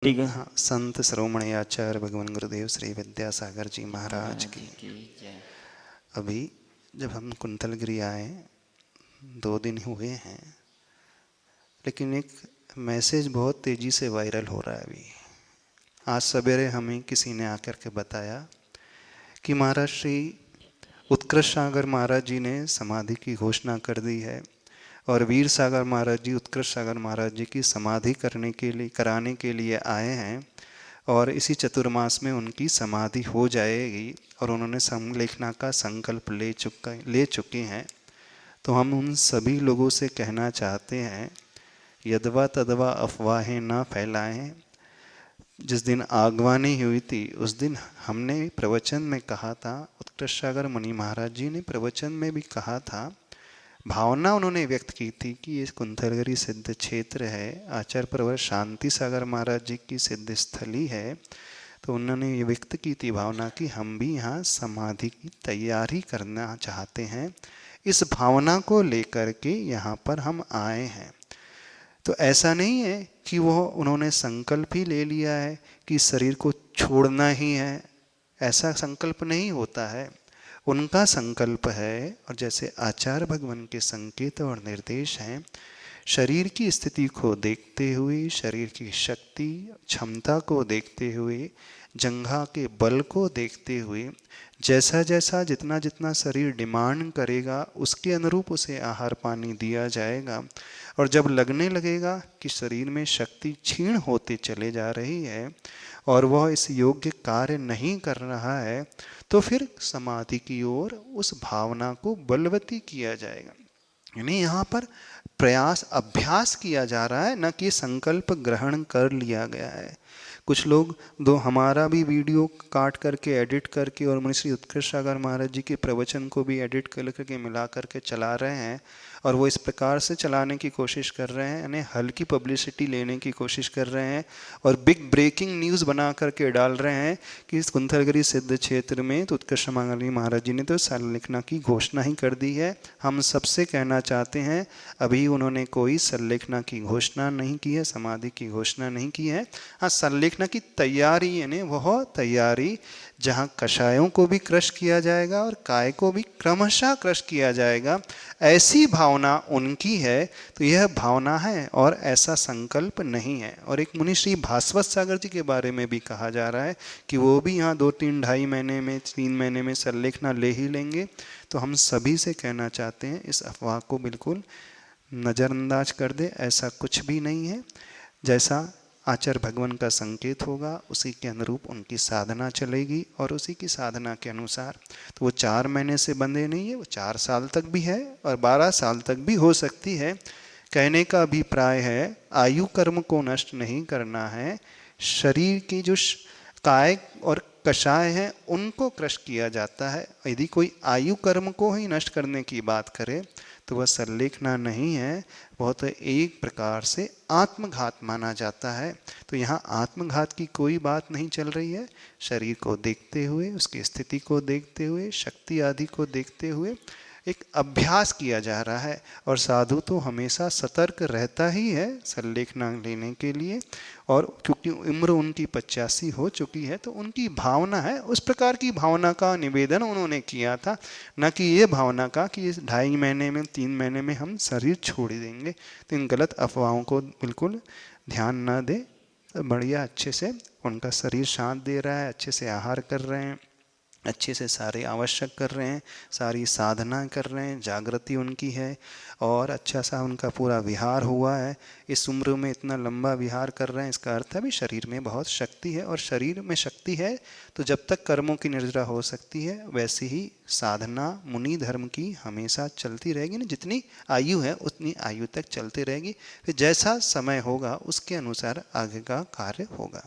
ठीक है। हाँ, संत श्रोमणी आचार्य भगवान गुरुदेव श्री विद्यासागर जी महाराज की। जय। अभी जब हम कुंतलगिरी आए 2 दिन हुए हैं, लेकिन एक मैसेज बहुत तेज़ी से वायरल हो रहा है। अभी आज सवेरे हमें किसी ने आकर के बताया कि महाराज श्री उत्कृष्ट सागर महाराज जी ने समाधि की घोषणा कर दी है और वीर सागर महाराज जी, उत्कृष्ट सागर महाराज जी की समाधि कराने के लिए आए हैं और इसी चतुर्मास में उनकी समाधि हो जाएगी और उन्होंने समलेखना का संकल्प ले चुके हैं। तो हम उन सभी लोगों से कहना चाहते हैं, यदवा तदवा अफवाहें ना फैलाएं। जिस दिन आगवानी हुई थी उस दिन हमने प्रवचन में कहा था, उत्कृष्ट सागर मुनि महाराज जी ने प्रवचन में भी कहा था, भावना उन्होंने व्यक्त की थी कि ये कुंतलगिरी सिद्ध क्षेत्र है, आचार्य प्रवर शांति सागर महाराज जी की सिद्ध स्थली है। तो उन्होंने ये व्यक्त की थी भावना कि हम भी यहाँ समाधि की तैयारी करना चाहते हैं। इस भावना को लेकर के यहाँ पर हम आए हैं। तो ऐसा नहीं है कि वो उन्होंने संकल्प ही ले लिया है कि शरीर को छोड़ना ही है, ऐसा संकल्प नहीं होता है। उनका संकल्प है, और जैसे आचार्य भगवान के संकेत और निर्देश हैं, शरीर की स्थिति को देखते हुए, शरीर की शक्ति क्षमता को देखते हुए, जंघा के बल को देखते हुए, जैसा जैसा जितना जितना शरीर डिमांड करेगा उसके अनुरूप उसे आहार पानी दिया जाएगा। और जब लगने लगेगा कि शरीर में शक्ति क्षीण होते चले जा रही है और वह इस योग्य कार्य नहीं कर रहा है, तो फिर समाधि की ओर उस भावना को बलवती किया जाएगा। यानी यहाँ पर प्रयास अभ्यास किया जा रहा है, न कि संकल्प ग्रहण कर लिया गया है। कुछ लोग दो हमारा भी वीडियो काट करके एडिट करके और मुनि श्री उत्कृष्ट सागर महाराज जी के प्रवचन को भी एडिट कर करके मिला करके चला रहे हैं, और वो इस प्रकार से चलाने की कोशिश कर रहे हैं, यानी हल्की पब्लिसिटी लेने की कोशिश कर रहे हैं और बिग ब्रेकिंग न्यूज़ बना करके डाल रहे हैं कि इस कुंतलगिरी सिद्ध क्षेत्र में तो उत्कृष्ट महाराज जी ने तो संलेखना की घोषणा ही कर दी है। हम सबसे कहना चाहते हैं, अभी उन्होंने कोई संलेखना की घोषणा नहीं की है, समाधि की घोषणा नहीं की है। हाँ, संलेखना की तैयारी, यानी वह तैयारी जहाँ कषायों को भी क्रश किया जाएगा और काय को भी क्रमशः क्रश किया जाएगा, ऐसी भावना उनकी है। तो यह भावना है और ऐसा संकल्प नहीं है। और एक मुनि श्री भास्वत सागर जी के बारे में भी कहा जा रहा है कि वो भी यहाँ 2-3-2.5 महीने में 3 महीने में संलेखना ले ही लेंगे। तो हम सभी से कहना चाहते हैं, इस अफवाह को बिल्कुल नज़रअंदाज कर दे, ऐसा कुछ भी नहीं है। जैसा आचार्य भगवान का संकेत होगा उसी के अनुरूप उनकी साधना चलेगी और उसी की साधना के अनुसार। तो वो 4 महीने से बंधे नहीं है, वो 4 साल तक भी है और 12 साल तक भी हो सकती है। कहने का अभिप्राय है, आयु कर्म को नष्ट नहीं करना है, शरीर की जो काय और कषाय हैं उनको क्रश किया जाता है। यदि कोई आयु कर्म को ही नष्ट करने की बात करे तो वह संलेखना नहीं है, वह तो एक प्रकार से आत्मघात माना जाता है। तो यहाँ आत्मघात की कोई बात नहीं चल रही है। शरीर को देखते हुए, उसकी स्थिति को देखते हुए, शक्ति आदि को देखते हुए एक अभ्यास किया जा रहा है। और साधु तो हमेशा सतर्क रहता ही है संलेखना लेने के लिए, और क्योंकि उम्र उनकी 85 हो चुकी है तो उनकी भावना है, उस प्रकार की भावना का निवेदन उन्होंने किया था, न कि ये भावना का कि इस 2.5 महीने में 3 महीने में हम शरीर छोड़ देंगे। तो इन गलत अफवाहों को बिल्कुल ध्यान न दे। बढ़िया अच्छे से उनका शरीर शांत दे रहा है, अच्छे से आहार कर रहे हैं, अच्छे से सारे आवश्यक कर रहे हैं, सारी साधना कर रहे हैं, जागृति उनकी है और अच्छा सा उनका पूरा विहार हुआ है। इस उम्र में इतना लंबा विहार कर रहे हैं, इसका अर्थ है भी शरीर में बहुत शक्ति है। और शरीर में शक्ति है तो जब तक कर्मों की निर्जरा हो सकती है, वैसे ही साधना मुनि धर्म की हमेशा चलती रहेगी ना, जितनी आयु है उतनी आयु तक चलती रहेगी। फिर जैसा समय होगा उसके अनुसार आगे का कार्य होगा।